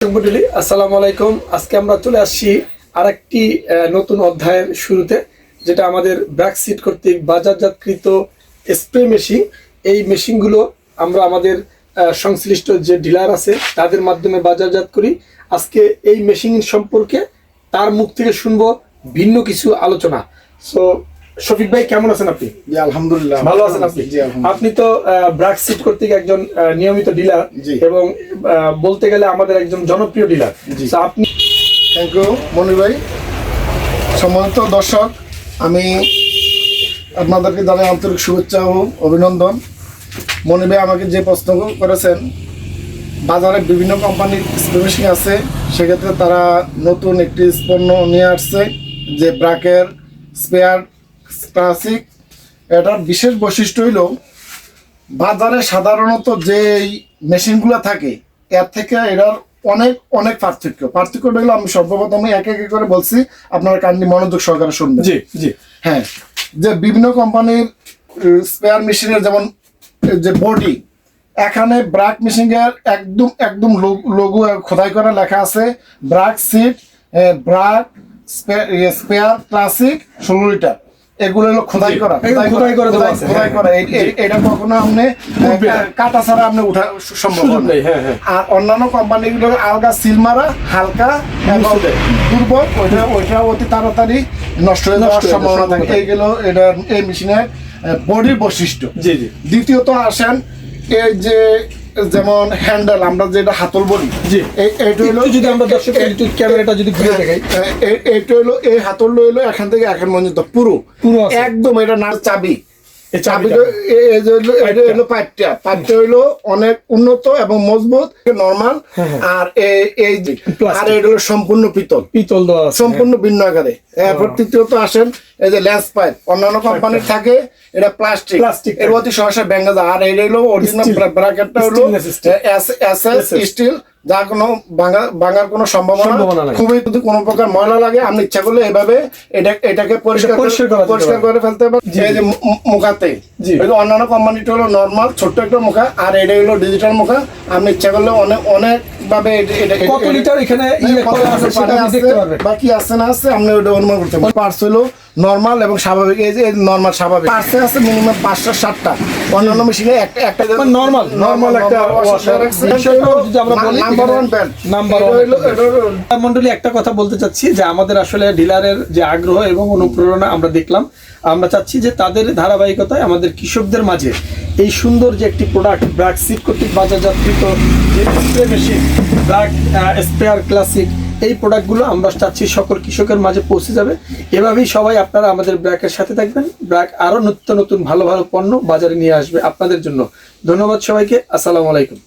আসসালামু আলাইকুম। আজকে আমরা চলে আসছি আরেকটি নতুন অধ্যায়ের শুরুতে, যেটা আমাদের ব্র্যাক সিট কর্তৃক বাজারজাতকৃত স্প্রে মেশিন। এই মেশিনগুলো আমরা আমাদের সংশ্লিষ্ট যে ডিলার আছে তাদের মাধ্যমে বাজারজাত করি। আজকে এই মেশিন সম্পর্কে তার মুখ থেকে শুনবো ভিন্ন কিছু আলোচনা। সো শফিক ভাই, কেমন আছেন আপনি? জি আলহামদুলিল্লাহ, ভালো আছেন আপনি? আপনি তো ব্র্যাক সিট কর্তৃক একজন নিয়মিত ডিলার এবং বলতে গেলে আমাদের একজন জনপ্রিয় ডিলার। আপনি থ্যাংক ইউ মনির ভাই। সম্মানিত দর্শক, আমি আপনাদেরকে জানাই আন্তরিক শুভেচ্ছা ও অভিনন্দন। মনির ভাই আমাকে যে প্রশ্ন করেছেন, বাজারে বিভিন্ন কোম্পানির স্প্রে মেশিন আছে, সেক্ষেত্রে তারা নতুন একটি পণ্য নিয়ে আসছে যে ব্র্যাকের স্পেয়ার ক্লাসিক। এটার বিশেষ বৈশিষ্ট্য হইল বাজারে সাধারণত যে মেশিনগুলো থাকে এর থেকে এটার অনেক অনেক পার্থক্যটা হইলো, আমি সর্বপ্রথম এক এক করে বলছি, আপনারা কাইন্ডলি মনোযোগ সহকারে শুনবেন। জি জি হ্যাঁ, যে বিভিন্ন কোম্পানির স্পেয়ার মেশিনের যেমন যে বডি, এখানে ব্র্যাক মেশিনের একদম লোগো খোদাই করা লেখা আছে ব্র্যাক সিট ব্র্যাক স্পেয়ার ক্লাসিক 16 লিটার। এগুলো হলো খোদাই করা। এটা কখনো আপনি কাটা ছাড়া আপনি উঠা সম্ভব নেই। আর অন্যান্য কোম্পানিগুলো আলগা সিল মারা, হালকা এবং দুর্বল, ওইটা অতি তাড়াতাড়ি নষ্ট হয়ে যাওয়ার সম্ভাবনা থাকে। এইগুলো এটার এই মেশিনের বডির বৈশিষ্ট্য। দ্বিতীয়ত আসেন এই যে যেমন হ্যান্ডেল, আমরা যেটা হাতল বলি, এইটা হলো, যদি আমরা ক্যামেরাটা যদি ঘুরে দেখাই, এইটা হলো এই হাতল হলো এখান থেকে এখন পর্যন্ত পুরো একদম এটা না চাবি, পাইপটা হইলো অনেক উন্নত এবং মজবুত, নরমাল। আর এই হলো সম্পূর্ণ পিতল দেওয়া, সম্পূর্ণ ভিন্ন আকারে। এরপর তৃতীয়ত আসেন এই যে ল্যান্স পাইপ, অন্যান্য কোম্পানির থাকে এটা প্লাস্টিক, এর অতি সহসা ভেঙে যায়। আর এটা হলো অরিজিনাল ব্র্যাকেটটা হলো স্টিল, যার কোনো ভাঙার কোনো সম্ভাবনা নাই। খুবই যদি কোনো প্রকার ময়লা লাগে, আপনি ইচ্ছা করলে এভাবে এটাকে পরিষ্কার করে ফেলতে পারেন। এই যে মুখাতে, অন্যান্য কোম্পানিটা হলো নর্মাল ছোট্ট একটা মুখা, আর এটা হলো ডিজিটাল মুখা। আপনি ইচ্ছা করলে অনেক ভাবে কত লিটার এখানে বাকি আছে না আছে আপনি ওটা অনুমান করতে পারেন। পার্টস হলো নর্মাল এবং স্বাভাবিক। এই যে নর্মাল স্বাভাবিক পার্টস আছে মিনিমাম 5-7টা, অন্যান্য মেশিনে একটা নর্মাল একটা মন্ডলী। একটা কথা বলতে চাচ্ছি যে আমাদের আসলে ডিলারের যে আগ্রহ এবং অনুপ্রেরণা আমরা দেখলাম, আমরা চাচ্ছি যে তাদের ধারাবাহিকতায় আমাদের কৃষকদের মাঝে এই সুন্দর যে একটি প্রোডাক্ট ব্র্যাক সিট কর্তৃক বাজারজাতকৃত যে spray machine BRAC spare classic, এই প্রোডাক্টগুলো আমরা চাচ্ছি সকল কৃষকের মাঝে পৌঁছে যাবে। এভাবেই সবাই আপনারা আমাদের ব্র্যাকের সাথে থাকবেন। ব্র্যাক আরও নতুন ভালো ভালো পণ্য বাজারে নিয়ে আসবে আপনাদের জন্য। ধন্যবাদ সবাইকে। আসসালামু আলাইকুম।